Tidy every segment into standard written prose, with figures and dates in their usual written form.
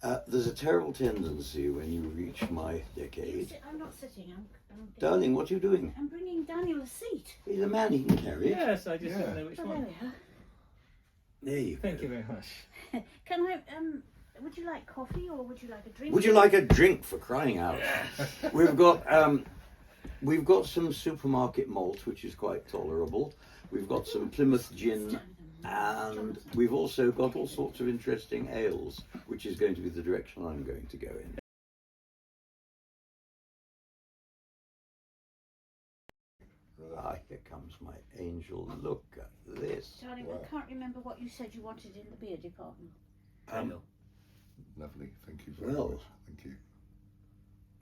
There's a terrible tendency when you reach my decade. I'm not sitting. Darling, what are you doing? I'm bringing Daniel a seat. He's a man, he can carry it. Yes, I just don't know which Oh, one. there we are. There you go. Thank you very much. Can I, would you like coffee or would you like a drink? Would you like a drink, for crying out? We've got some supermarket malt, which is quite tolerable. We've got some Plymouth gin, and we've also got all sorts of interesting ales, which is going to be the direction I'm going to go in. Ah, here comes my angel. Look at this. Darling, I can't remember what you said you wanted in the beer department. Lovely, thank you very much. Thank you.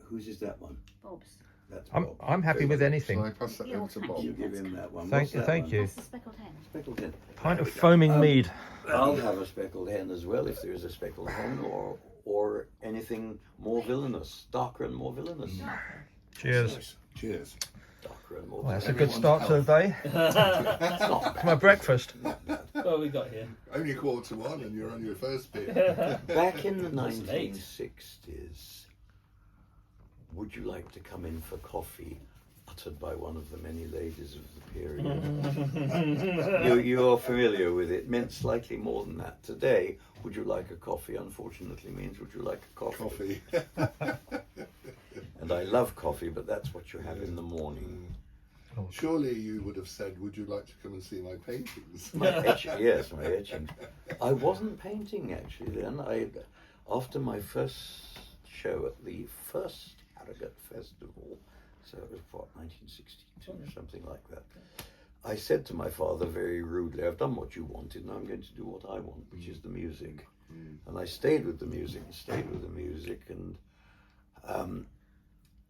Whose is that one? Bob's. That's Bob. I'm happy with anything. Shall I pass that over to Bob? You give him that one. Thank you. That's the speckled hen. Speckled hen. Pint of foaming mead. I'll have a speckled hen as well if there is a speckled hen, or anything more villainous, darker and more villainous. Cheers. Nice. Cheers. Darker and more Well, that's a villainous. good start to the day. That's not bad. My breakfast. What have we got here? Only 1:45 and you're on your first beer. Back in the That's late. 1960s, would you like to come in for coffee? Uttered by one of the many ladies of the period. You're familiar with it. Meant slightly more than that. Today, would you like a coffee? Unfortunately, means would you like a coffee? And I love coffee, but that's what you have in the morning. Surely you would have said, would you like to come and see my paintings? My etching, yes, my etching. I wasn't painting actually then. After my first show at the first Harrogate Festival, so it was what, 1962 or something like that, I said to my father very rudely, I've done what you wanted, now I'm going to do what I want, which is the music. And I stayed with the music, and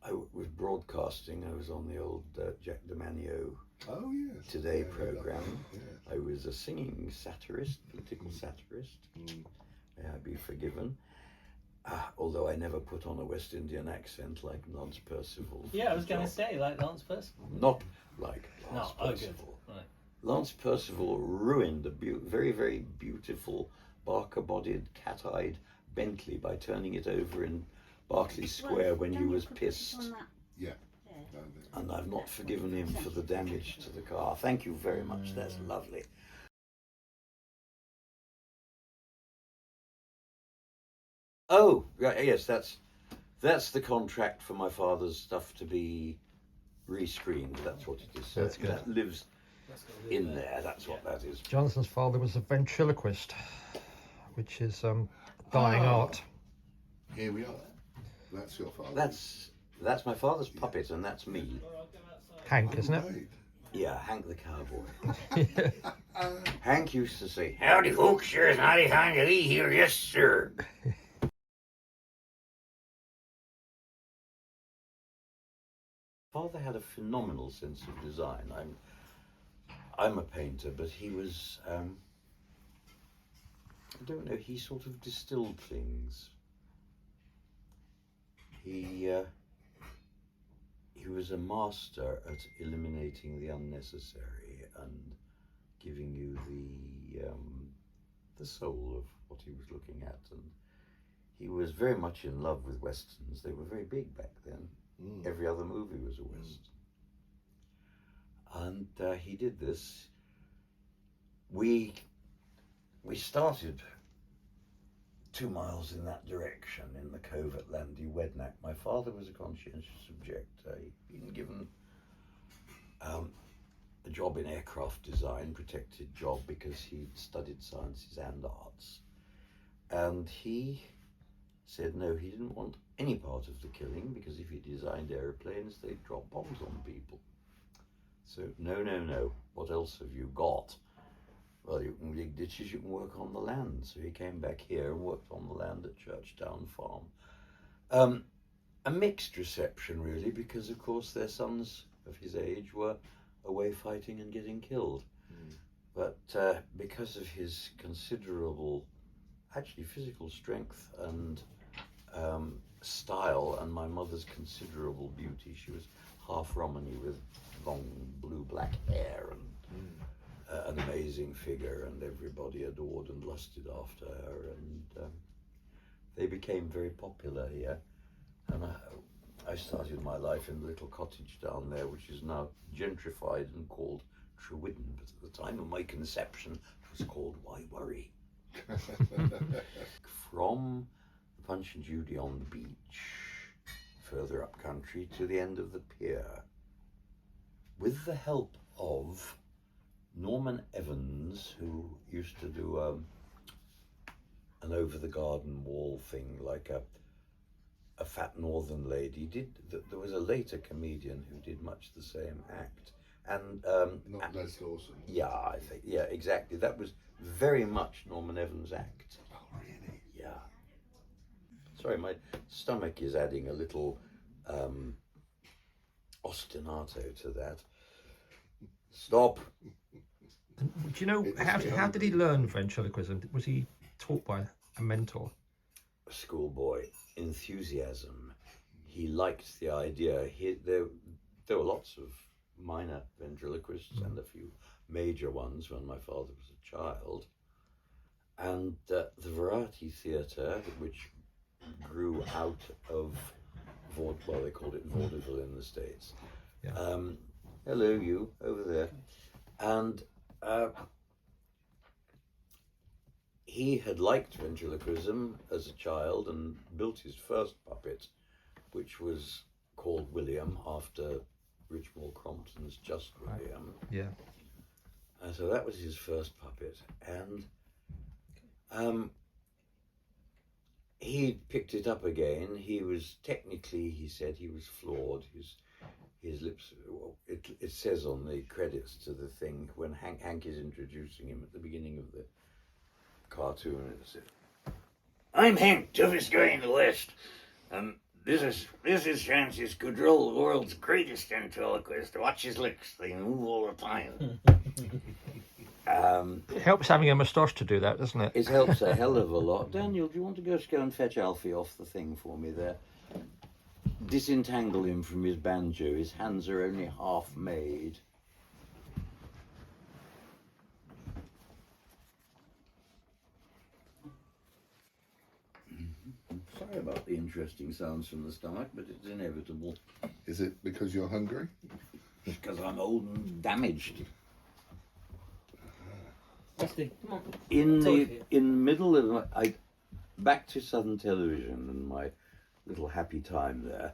I was broadcasting. I was on the old Jack DeManio Today program. I was a singing satirist, political satirist. May I be forgiven. Although I never put on a West Indian accent like Lance Percival. Yeah, I was going to say, like Lance Percival. Not like Lance No, Percival. Right. Lance Percival ruined a very, very beautiful Barker-bodied, cat-eyed Bentley by turning it over in Berkeley Square when he was pissed. Yeah. And I've not forgiven him for the damage to the car. Thank you very much. That's lovely. Oh, yes, that's the contract for my father's stuff to be rescreened. That's what it is. That's good. That lives in there. That's what that is. Jonathan's father was a ventriloquist, which is dying art. Here we are. That's your father. That's my father's puppet, and that's me. Hank, isn't it? Right. Yeah, Hank the cowboy. Hank used to say, "Howdy, folks, sure it's mighty fine to be here, yes, sir." Father had a phenomenal sense of design. I'm a painter, but he was, I don't know, he sort of distilled things. He was a master at eliminating the unnecessary and giving you the soul of what he was looking at. And he was very much in love with westerns. They were very big back then. Every other movie was a western. And he did this. We started 2 miles in that direction in the covert Landy Wednack. My father was a conscientious objector. He'd been given a job in aircraft design, protected job, because he'd studied sciences and arts. And he said no, he didn't want any part of the killing, because if he designed aeroplanes, they'd drop bombs on people. So no, what else have you got? Well, you can dig ditches, you can work on the land. So he came back here and worked on the land at Churchtown Farm. A mixed reception, really, because of course their sons of his age were away fighting and getting killed. But because of his considerable, actually physical strength and style, and my mother's considerable beauty, she was half Romany with long blue-black hair and an amazing figure, and everybody adored and lusted after her, and they became very popular here. And I started my life in a little cottage down there, which is now gentrified and called Trewidden, but at the time of my conception, it was called Why Worry? From the Punch and Judy on the beach, further up country to the end of the pier, with the help of Norman Evans, who used to do an over the garden wall thing, like a fat northern lady. There was a later comedian who did much the same act, and Not Les Dawson. yeah, I think, yeah, exactly. That was very much Norman Evans' act. Oh, really? Yeah. Sorry, my stomach is adding a little ostinato to that. Stop. Do you know how did he learn ventriloquism? Was he taught by a mentor? Schoolboy enthusiasm. He liked the idea. There were lots of minor ventriloquists and a few major ones when my father was a child. And the variety theatre, which grew out of well, they called it vaudeville in the States. Yeah. Hello, you over there. And he had liked ventriloquism as a child and built his first puppet, which was called William, after Richmond Crompton's Just William. Yeah. And so that was his first puppet. And he picked it up again. He was technically, he said, he was flawed. His lips, it says on the credits to the thing, when Hank is introducing him at the beginning of the cartoon, it said, "I'm Hank, toughest guy in the West, and this is Francis Coudrille, the world's greatest ventriloquist. Watch his lips, they move all the time." It helps having a moustache to do that, doesn't it? It helps a hell of a lot. Daniel, do you want to go and fetch Alfie off the thing for me there? Disentangle him from his banjo. His hands are only half made. Sorry about the interesting sounds from the stomach, but it's inevitable. Is it because you're hungry? Because I'm old and damaged. Rusty, come on. In Talk the here. middle of back to Southern Television and my little happy time there,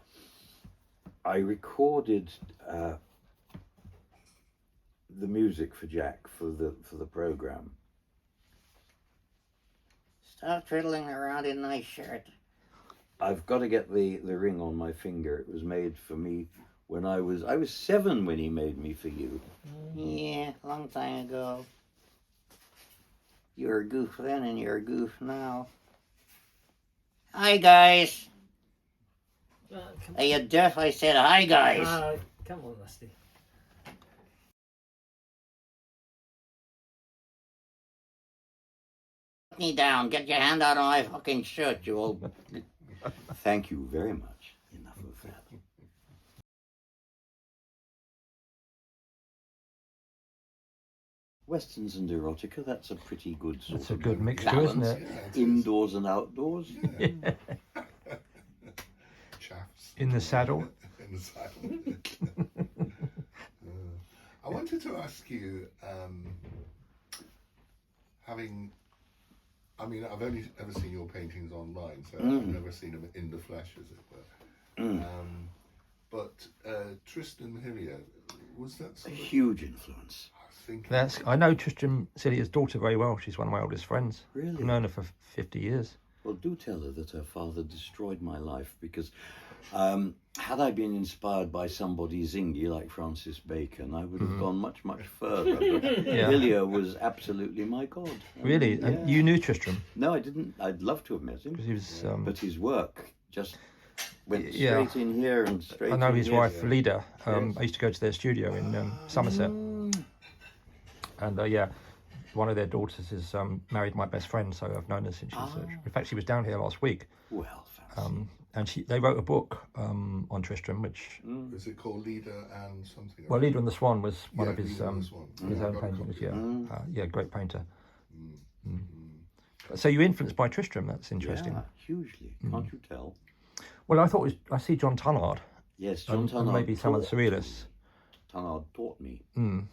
I recorded the music for Jack for the program. Stop twiddling around in my shirt. I've got to get the ring on my finger. It was made for me when I was 7 when he made me for you. Yeah, long time ago. You were a goof then and you're a goof now. Hi guys. Come Are you deaf? I said hi guys. come on, Rusty. Put me down. Get your hand out of my fucking shirt, you old. Thank you very much. Enough of that. Westerns and erotica, that's a pretty good sort It's a of good mixture, balance. isn't it? Yeah, it is. Indoors and outdoors. Yeah. Chaps. In the saddle. In the saddle. I wanted to ask you, I've only ever seen your paintings online, so I've never seen them in the flesh, as it were. But Tristram Hillier, was that A sort of, huge influence. I was thinking, I know Tristram Hillier's daughter very well. She's one of my oldest friends. Really? I've known her for 50 years. Well, do tell her that her father destroyed my life, because had I been inspired by somebody zingy like Francis Bacon, I would have gone much, much further. But Yeah. Hillier was absolutely my god. Really? Yeah. And you knew Tristram? No, I didn't. I'd love to have met him. Because he was. But his work just went Yeah. straight in here and straight I know in his here. wife, Lida. Yes. I used to go to their studio in Somerset. And yeah, one of their daughters is married my best friend, so I've known her since she was. In fact, she was down here last week. Well, fancy. And they wrote a book on Tristram, which. is it called Leader and something? Well, Leader and the Swan was one Yeah, of his Leader and the Swan. his Yeah, own got a paintings. copy. Yeah, yeah, great painter. So you influenced by Tristram. That's interesting. Yeah, hugely. Can't you tell? Well, I see John Tunnard. Yes, John And Tunnard maybe some of the taught surrealists. me. Tunnard taught me. Mm.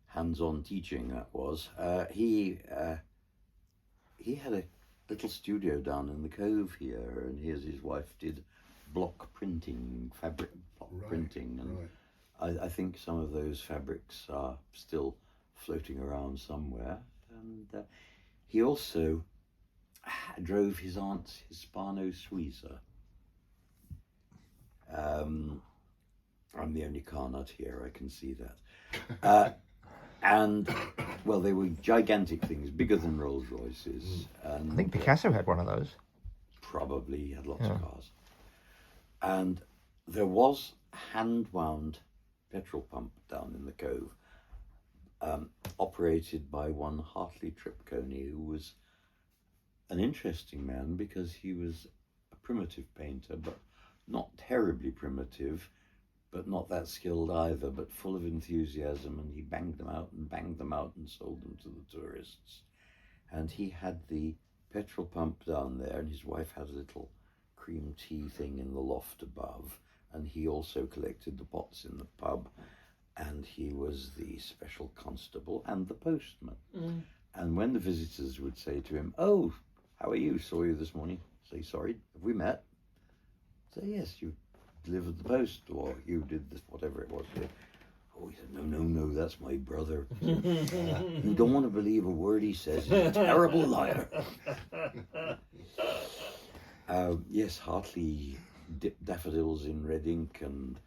Hands-on teaching, that was. He had a little studio down in the Cove here, and his wife did block printing, fabric block printing, and I think some of those fabrics are still floating around somewhere. And he also drove his aunt's Hispano Suiza. I'm the only car nut here, I can see that. And, well, they were gigantic things, bigger than Rolls Royces. And I think Picasso had one of those. probably he had lots of cars. And there was a hand-wound petrol pump down in the Cove, operated by one Hartley Tripconey, who was an interesting man because he was a primitive painter, but not terribly primitive, but not that skilled either, but full of enthusiasm, and he banged them out and sold them to the tourists. And he had the petrol pump down there, and his wife had a little cream tea thing in the loft above, and he also collected the pots in the pub, and he was the special constable and the postman. And when the visitors would say to him, "Oh, how are you? Saw you this morning." Say, "Sorry, have we met?" Say, "Yes, you delivered the post, or you did this, whatever it was." Oh, he said, no, that's my brother. You don't want to believe a word he says. He's a terrible liar. Yes, Hartley dipped daffodils in red ink and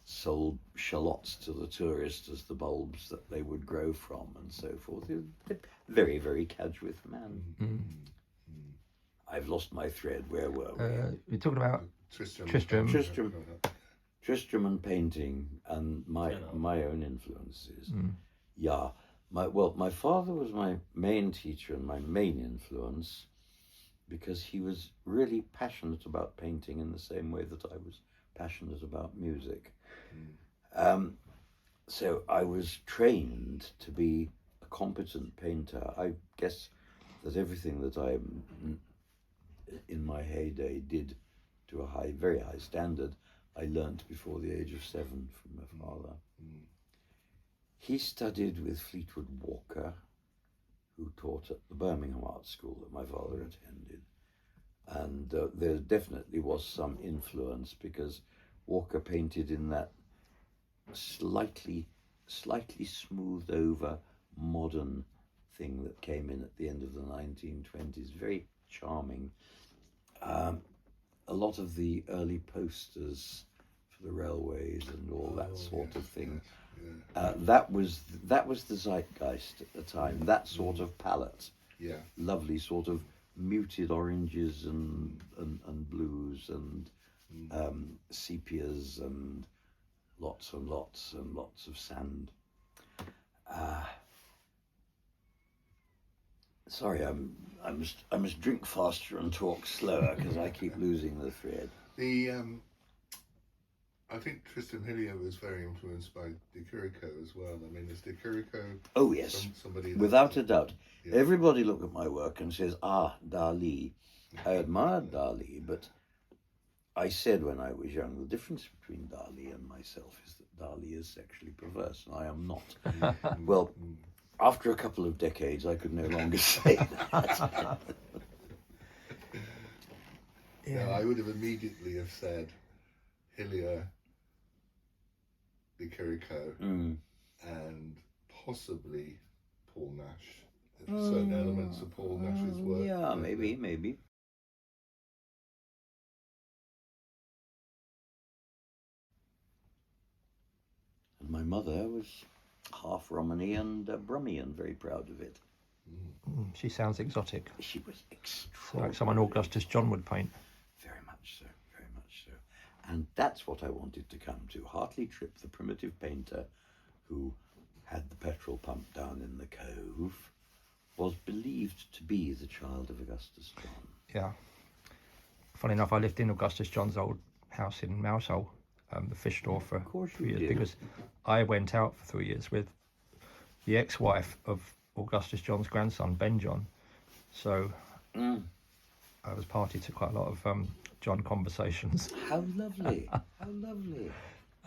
sold shallots to the tourists as the bulbs that they would grow from, and so forth. He was a very, very Cadgwith man. I've lost my thread. Where were we? You're talking about Tristram and painting, and my own influences. Yeah, my father was my main teacher and my main influence, because he was really passionate about painting in the same way that I was passionate about music. So I was trained to be a competent painter. I guess that everything that I, in my heyday, did to a very high standard, I learnt before the age of 7 from my father. He studied with Fleetwood Walker, who taught at the Birmingham Art School that my father attended. And there definitely was some influence, because Walker painted in that slightly smoothed over modern thing that came in at the end of the 1920s. Very charming. A lot of the early posters for the railways and all that sort of thing. That was the zeitgeist at the time. That sort of palette. Lovely sort of muted oranges and blues and sepias and lots and lots of sand. Sorry, I must drink faster and talk slower because I keep losing the thread. I think Tristram Hillier was very influenced by De Chirico as well. I mean, is De Chirico? Oh yes, somebody without a doubt. Yeah. Everybody look at my work and says, Dali. I admired Dali, but I said when I was young, the difference between Dali and myself is that Dali is sexually perverse, and I am not. Well, after a couple of decades, I could no longer say that. No, I would have immediately have said Hillier, De Chirico, and possibly Paul Nash. Certain elements of Paul Nash's work. Yeah, maybe. And my mother was half Romany and Brummian, very proud of it. She sounds exotic. She was extraordinary. Like someone Augustus John would paint. Very much so. And that's what I wanted to come to. Hartley Tripp, the primitive painter who had the petrol pump down in the Cove, was believed to be the child of Augustus John. Yeah. Funny enough, I lived in Augustus John's old house in Mousehole, the fish store, for 3 years, because I went out for 3 years with the ex-wife of Augustus John's grandson, Ben John. So I was party to quite a lot of John conversations. How lovely! How lovely!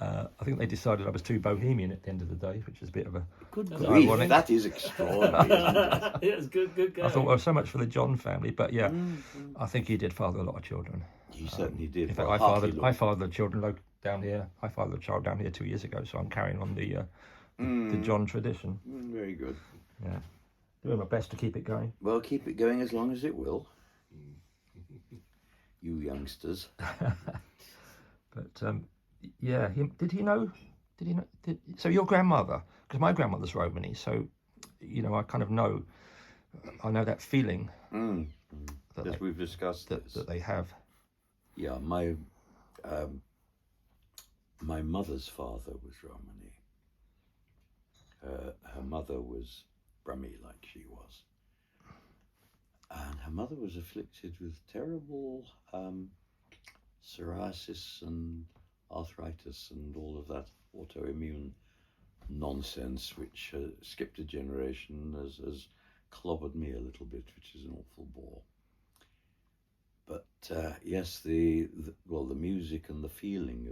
I think they decided I was too bohemian at the end of the day, which is a bit of a... Good That's grief, ironic. that is extraordinary, isn't it? Yeah, it's good going. I thought, well, so much for the John family, but yeah, I think he did father a lot of children. You certainly did. In fact, Well, I fathered children down here. I fathered a child down here 2 years ago, so I'm carrying on the John tradition. Very good. Yeah, doing my best to keep it going. Well, keep it going as long as it will. You youngsters. But yeah, did he know? So your grandmother, because my grandmother's Romany, so you know, I kind of know. I know that feeling As we've discussed that they have. Yeah, my mother's father was Romany. Her mother was Brummy, like she was. And her mother was afflicted with terrible psoriasis and arthritis and all of that autoimmune nonsense, which skipped a generation, has clobbered me a little bit, which is an awful bore. But yes, the music and the feeling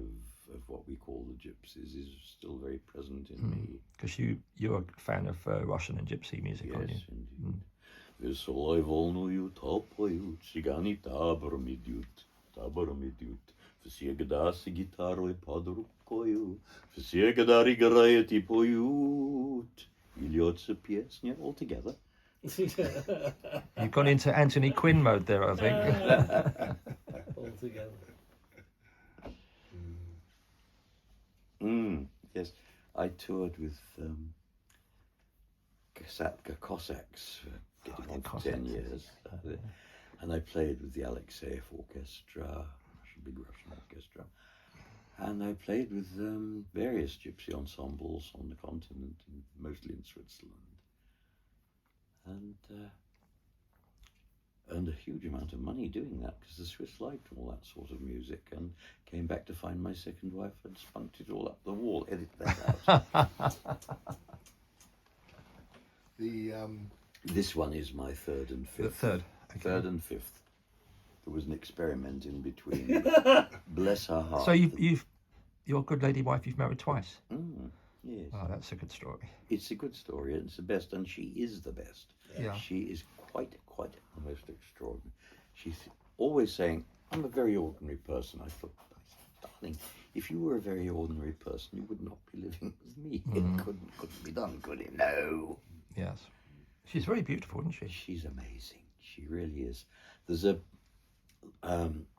of what we call the gypsies is still very present in me. Because you're a fan of Russian and gypsy music, aren't you? Yes, indeed. Веселой волною топают, цыгане табором идут. Всегда с гитарой под рукою, всегда играют и поют. И льется песня all together. You've gone into Anthony Quinn mode there, I think. All together. Yes, I toured with Kasatka Cossacks for getting on for 10 years. And I played with the Alexeyev Orchestra, big Russian orchestra. And I played with various gypsy ensembles on the continent, mostly in Switzerland. And earned a huge amount of money doing that, because the Swiss liked all that sort of music, and came back to find my second wife had spunked it all up the wall. Edit that out. This one is my third and fifth. The third. Okay. Third and fifth. There was an experiment in between. Bless her heart. So your good lady wife you've married twice. Yes. Oh, that's a good story. It's a good story. It's the best, and she is the best. Yeah. She is quite the most extraordinary. She's always saying, "I'm a very ordinary person." I thought, darling, if you were a very ordinary person, you would not be living with me. It couldn't be done, could it? No. Yes. She's very beautiful, isn't she? She's amazing. She really is. There's a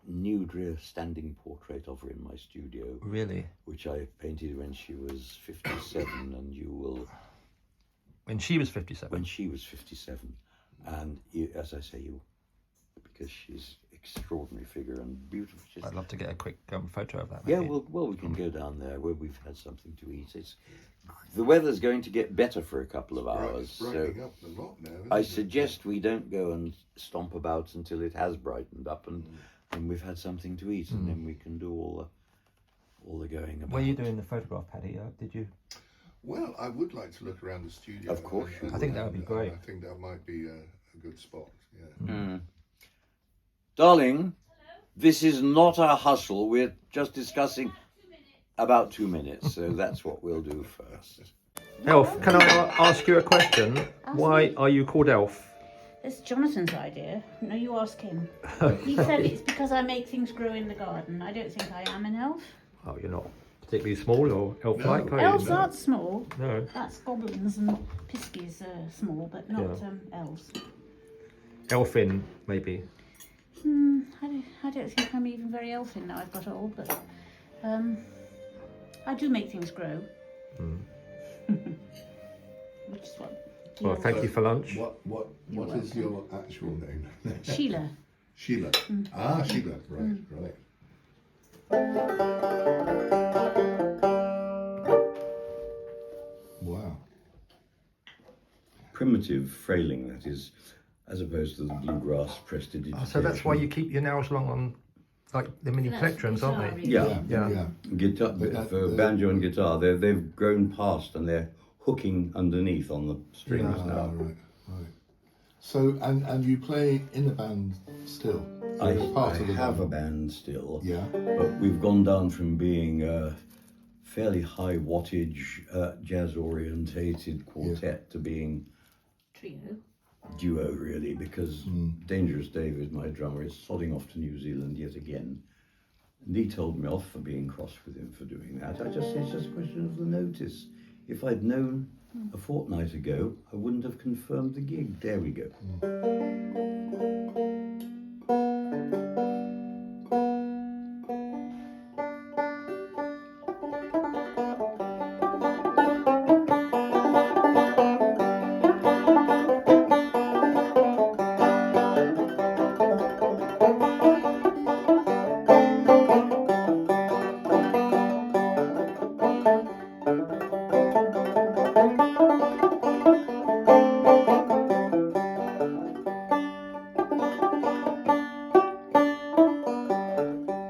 nude standing portrait of her in my studio. Really? Which I painted when she was 57, and you will... When she was 57? When she was 57. And as I say, because she's extraordinary figure and beautiful. I'd love to get a quick photo of that. Yeah, maybe. well, we can go down there where we've had something to eat. The weather's going to get better for a couple of hours, so up a lot now, I suggest we don't go and stomp about until it has brightened up and we've had something to eat, and then we can do all the going about. Were you doing the photograph, Paddy? Did you? Well, I would like to look around the studio. Of course you I think that would be great. I think that might be a good spot. Yeah. Darling, hello? This is not a hustle. We're just discussing about 2 minutes, so that's what we'll do first. Elf, can I ask you a question? Why are you called Elf? It's Jonathan's idea. No, you ask him. He said it's because I make things grow in the garden. I don't think I am an elf. Oh, you're not particularly small or elf-like, are you? Elves aren't small. No. That's goblins and piskies are small, but not elves. Elfin, maybe. I don't think I'm even very elfin now I've got old, but I do make things grow. Which is what. Well, thank you for lunch. What is your actual name? Sheila. Sheila. Ah, Sheila. Right. Wow. Primitive frailing, that is, as opposed to the bluegrass prestidigitation. So that's why you keep your nails long on, like the mini plectrums, aren't they? Yeah. Guitar, But for banjo and guitar, they've grown past and they're hooking underneath on the strings now. Right. So, and you play in a band still? I You're part of the have a band. band still, Yeah. but we've gone down from being a fairly high wattage, jazz-orientated quartet to being Trio. duo, really, because Dangerous David, my drummer, is sodding off to New Zealand yet again. And he told me off for being cross with him for doing that. I just said it's just a question of the notice. If I'd known a fortnight ago, I wouldn't have confirmed the gig. There we go.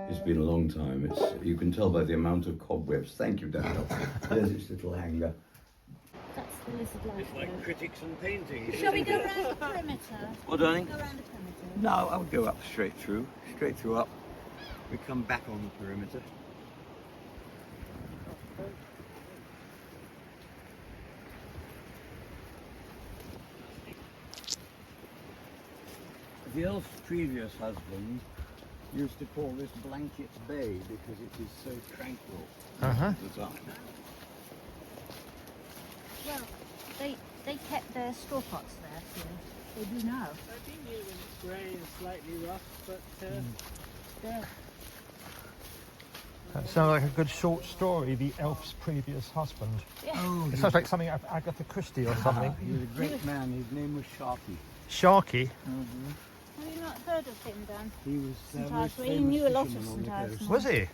It's been a long time. You can tell by the amount of cobwebs. Thank you, Daniel. There's its little hanger. That's the lizard life. Like critics and paintings. Shall we go round the perimeter? What, darling? Go round the perimeter. No, I would go up straight through up. We come back on the perimeter. The elf's previous husband used to call this Blanket's Bay because it is so tranquil Uh-huh. at the time. Well, they kept their straw pots there, so they do now. I've been here when it's grey and slightly rough, but They're That sounds like a good short story, The Elf's Previous Husband. Oh, It sounds like something out of Agatha Christie or something. he was a great man. His name was Sharky. Sharky? Have you not heard of him, Dan? He was St. most Ives. Well, he famous knew a lot of fisherman on St. the Ives. coast. Was he? Yeah.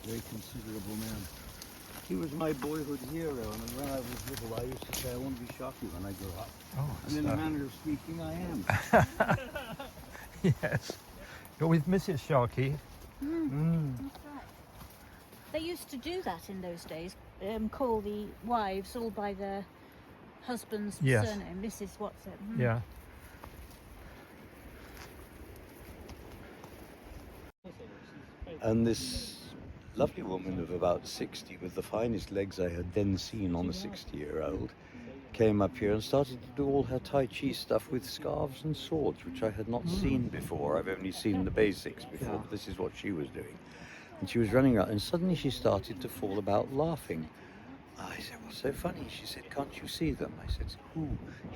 Very considerable man. He was my boyhood hero, and when I was little, I used to say I want to be Sharky when I grow up. Oh, And in a manner of speaking, I am. yes. You're with Mrs. Sharky. That's right. They used to do that in those days, call the wives all by their husband's Yes. surname, Mrs. What's it? Yeah. And this lovely woman of about 60, with the finest legs I had then seen on a 60-year-old, came up here and started to do all her Tai Chi stuff with scarves and swords, which I had not seen before. I've only seen the basics before, but this is what she was doing. And she was running around, and suddenly she started to fall about laughing. I said, what's so funny? She said, can't you see them? I said, who?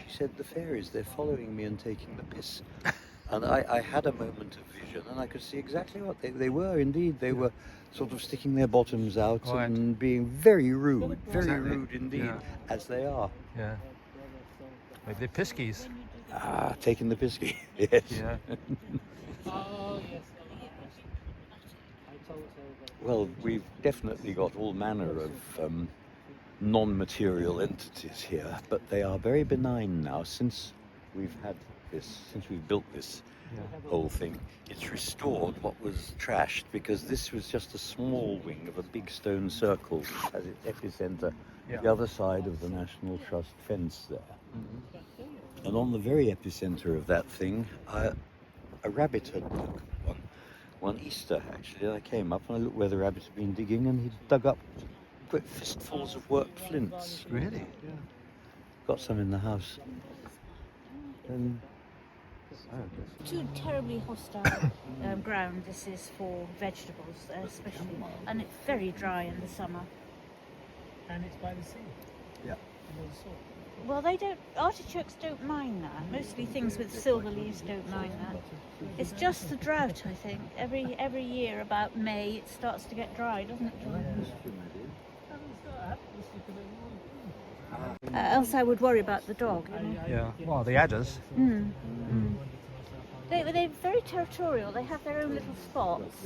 She said, the fairies, they're following me and taking the piss. And I had a moment of vision, and I could see exactly what they were. Indeed, they were sort of sticking their bottoms out Right. and being very rude, very Exactly. rude indeed, Yeah. as they are. Yeah. Maybe they're piskies. Taking the pisky, yes. Yeah. oh yes, I told her that. Well, we've definitely got all manner of non-material entities here, but they are very benign now since we've built this whole thing. It's restored what was trashed, because this was just a small wing of a big stone circle which has its epicenter the other side of the National Trust fence there. And on the very epicenter of that thing, a rabbit had dug one Easter actually. I came up and I looked where the rabbit had been digging, and he'd dug up great fistfuls of worked flints. Really? Got some in the house. And Too terribly hostile ground this is for vegetables, especially, and it's very dry in the summer. And it's by the sea. Yeah. And the salt. Well, artichokes don't mind that. Mostly things with silver leaves don't mind that. It's just the drought, I think. Every year about May it starts to get dry, doesn't it, John? Else I would worry about the dog. You know? Yeah. Well, the adders. They're very territorial. They have their own little spots.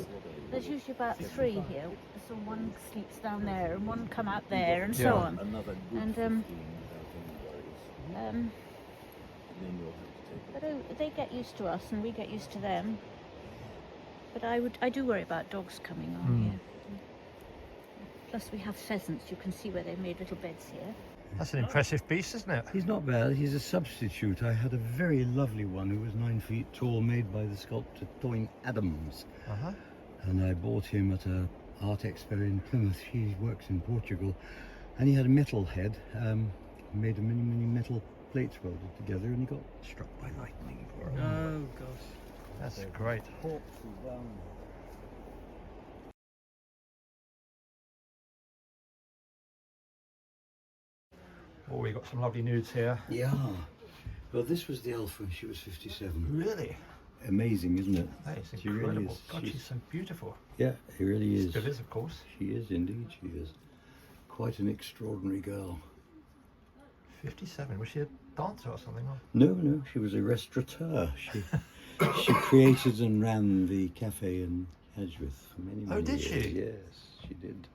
There's usually about 3 here. So one sleeps down there and one come out there and so on. And but they get used to us and we get used to them. But I do worry about dogs coming on here. Plus we have pheasants. You can see where they made little beds here. That's an impressive beast, isn't it? He's not bad. He's a substitute. I had a very lovely one who was 9 feet tall, made by the sculptor Toyne Adams. Uh-huh. And I bought him at a art expo in Plymouth. He works in Portugal. And he had a metal head, made a many metal plates welded together, and he got struck by lightning. Oh gosh. That's great. Oh, we got some lovely nudes here. Yeah. Well, this was the elf when she was 57. Really? Amazing, isn't it? That is She really incredible. is. God, she's so beautiful. Yeah, it really is. Still is, of course. She is, indeed, she is. Quite an extraordinary girl. 57. Was she a dancer or something? Or? No, she was a restaurateur. She created and ran the cafe in Edgeworth for many Oh, did years. she? Yes, she did.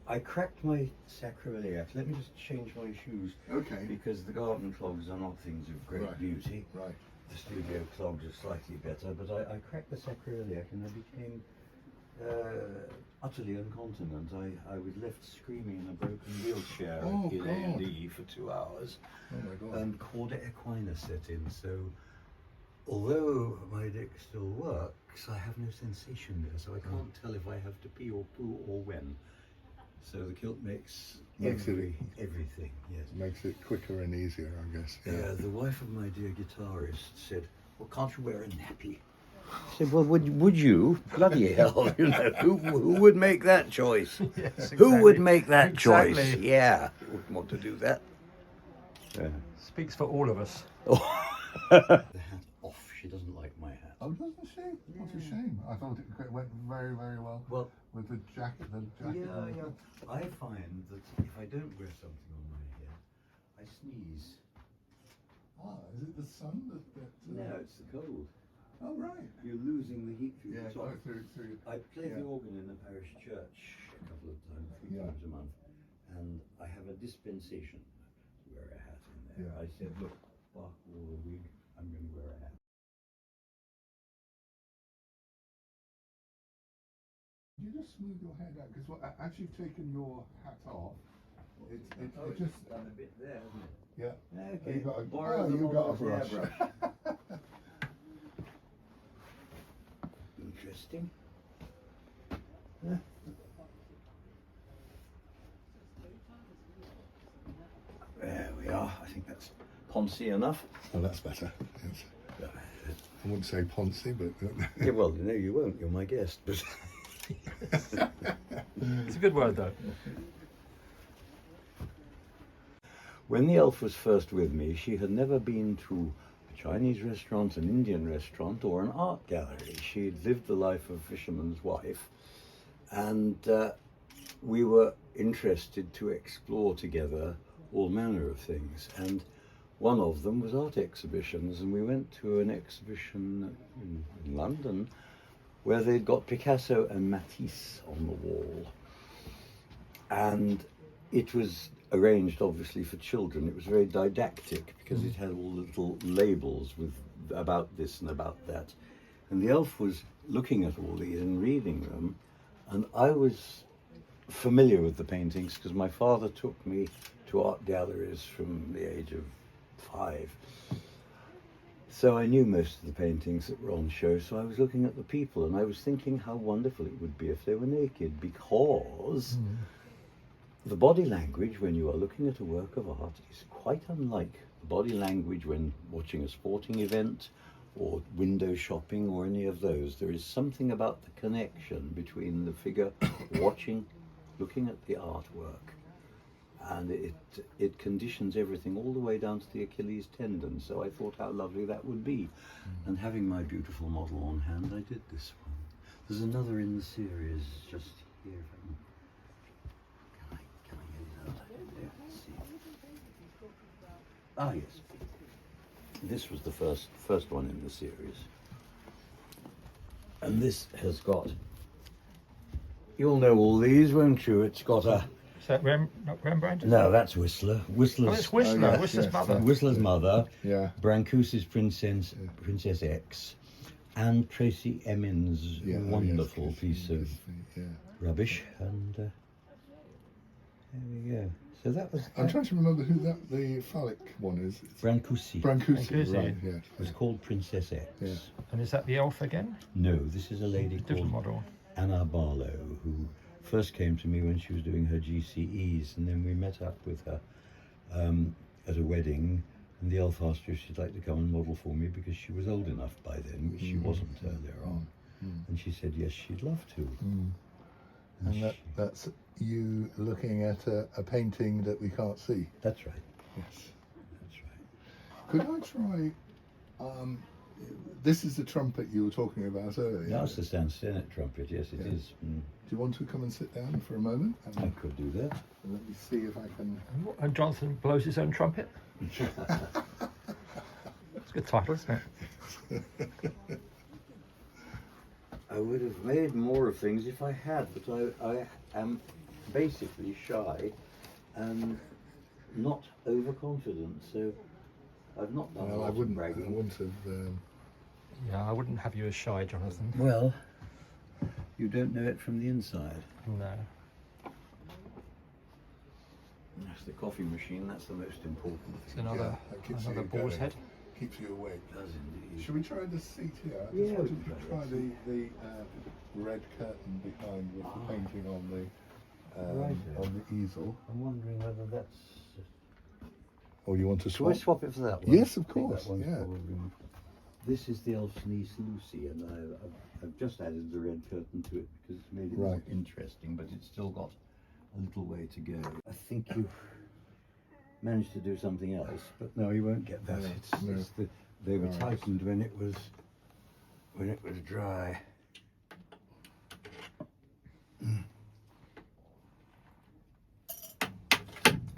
I cracked my sacroiliac. Let me just change my shoes. Okay. Because the garden clogs are not things of great Right. beauty. Right. The studio clogs are slightly better, but I cracked the sacroiliac and I became utterly incontinent. I was left screaming in a broken wheelchair Oh, in God. A&E for 2 hours. Oh my God. And cauda equina set in, so although my dick still works, I have no sensation there, so I can't tell if I have to pee or poo or when. So the kilt makes everything, yes. Makes it quicker and easier, I guess. Yeah, the wife of my dear guitarist said, "Well, can't you wear a nappy?" I said, "Well, would you? Bloody hell, you know, who would make that choice? Yes, Who would exactly. make that choice? Exactly. Yeah, you wouldn't want to do that." Yeah. Speaks for all of us. The hat off. She doesn't like my hat. Oh, doesn't she? What a shame. I thought it went very, very well Well, with the jacket. yeah. I find that if I don't wear something on my head, I sneeze. Ah, is it the sun that No, it's the cold. Oh, right. You're losing the heat through Yeah, the go top. through. I play the Yeah. organ in the parish church a couple of times, 3 Yeah. times a month, and I have a dispensation to wear a hat in there. Yeah. I said, "Look, Bach wore a wig, I'm going to wear a hat." You just smooth your head out because as you've taken your hat off, it It's just done a bit there, hasn't it? yeah. Okay, You got a, borrow the you got a model's brush. airbrush. Interesting. Yeah. There we are. I think that's poncy enough. Oh, that's better. Yes. I wouldn't say poncy, but Yeah, well, no, you won't. You're my guest. But It's a good word, though. when the elf was first with me, she had never been to a Chinese restaurant, an Indian restaurant, or an art gallery. She had lived the life of a fisherman's wife, and we were interested to explore together all manner of things. And one of them was art exhibitions, and we went to an exhibition in London where they'd got Picasso and Matisse on the wall. And it was arranged obviously for children. It was very didactic because it had all the little labels with about this and about that. And the elf was looking at all these and reading them, and I was familiar with the paintings because my father took me to art galleries from the age of 5. So I knew most of the paintings that were on show, so I was looking at the people and I was thinking how wonderful it would be if they were naked, because the body language when you are looking at a work of art is quite unlike the body language when watching a sporting event or window shopping or any of those. There is something about the connection between the figure watching, looking at the artwork, and it conditions everything all the way down to the Achilles tendon. So I thought how lovely that would be. And having my beautiful model on hand, I did this one. There's another in the series just here. If I can I get it out? There, let's see. Ah, yes. This was the first one in the series. And this has got, you'll know all these, won't you? It's got a Is that Rembrandt? No, that's Whistler. Oh, Whistler's it's Whistler. Oh, yes, Whistler's yes, mother. yeah. Whistler's mother, Yeah. Brancusi's Princess X, and Tracy Emin's Yeah. wonderful piece of Yeah. rubbish. And there we go. So that was I'm trying to remember who the phallic one is. It's Brancusi. Brancusi, Brancusi. right? Yeah. It was called Princess X. Yeah. And is that the elf again? No, this is a lady Different called model. Anna Barlow, who first came to me when she was doing her GCEs, and then we met up with her at a wedding, and the elf asked her if she'd like to come and model for me because she was old enough by then, which she wasn't earlier on. And she said yes, she'd love to. And that's you looking at a painting that we can't see. That's right. Yes. That's right. Could I try? This is the trumpet you were talking about earlier. That's the Stanstenet trumpet. Yes, it is. Do you want to come and sit down for a moment? I And could do that. let me see if I can. And Jonathan blows his own trumpet. It's a good title, isn't it? I would have made more of things if I had, but I am basically shy and not overconfident, so I've not done a Well, lot I of wouldn't bragging. have. Yeah, I wouldn't have you as shy, Jonathan. Well, you don't know it from the inside. No. That's the coffee machine, that's the most important It's thing. another that keeps another you boar's going. head. Keeps you awake. It does indeed. Should we try the seat here? I Yeah, just we wanted can to try try the red curtain behind with the painting Right. on the easel. I'm wondering whether that's... Or you want to Shall I swap? swap it for that one? Yes, of I think course, that one's yeah. probably- This is the elf's niece Lucy, and I've just added the red curtain to it because it's made it more Right. interesting, but it's still got a little way to go. I think you managed to do something else, but no, you won't get that. No, It's, no. it's they were Right. tightened when it was dry.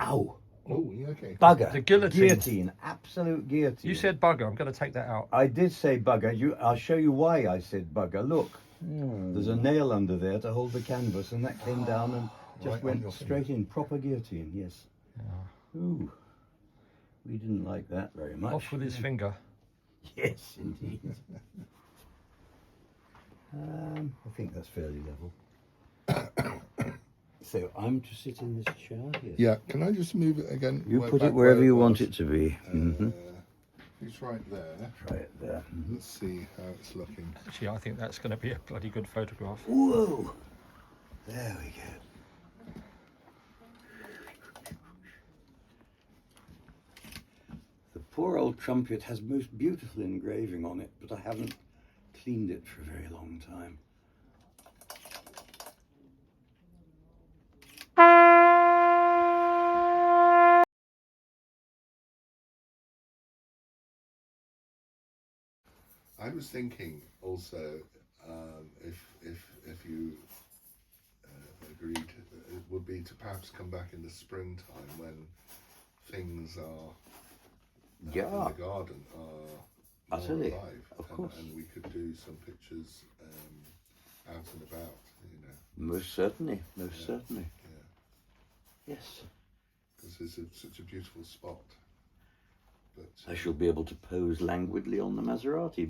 Ow! Oh, yeah, okay. Bugger! The guillotine. Guillotine! Absolute guillotine! You said bugger. I'm going to take that out. I did say bugger. I'll show you why I said bugger. Look, there's a nail under there to hold the canvas, and that came down and just Right on went your straight in. Proper guillotine, yes. Yeah. Ooh, we didn't like that very much. Off with his finger. Yes, indeed. I think that's fairly level. So I'm to sit in this chair here. Yeah, can I just move it again? You way put back it wherever where you was? want it to be. It's right there. Try it there. Let's see how it's looking. Actually, I think that's going to be a bloody good photograph. Whoa! There we go. The poor old trumpet has most beautiful engraving on it, but I haven't cleaned it for a very long time. I was thinking also if you agreed, it would be to perhaps come back in the springtime when things are in Yeah, the garden are more utterly, alive, of course. and we could do some pictures out and about, you know, Most certainly, most certainly. Yes. because it's such a beautiful spot. But I shall be able to pose languidly on the Maserati.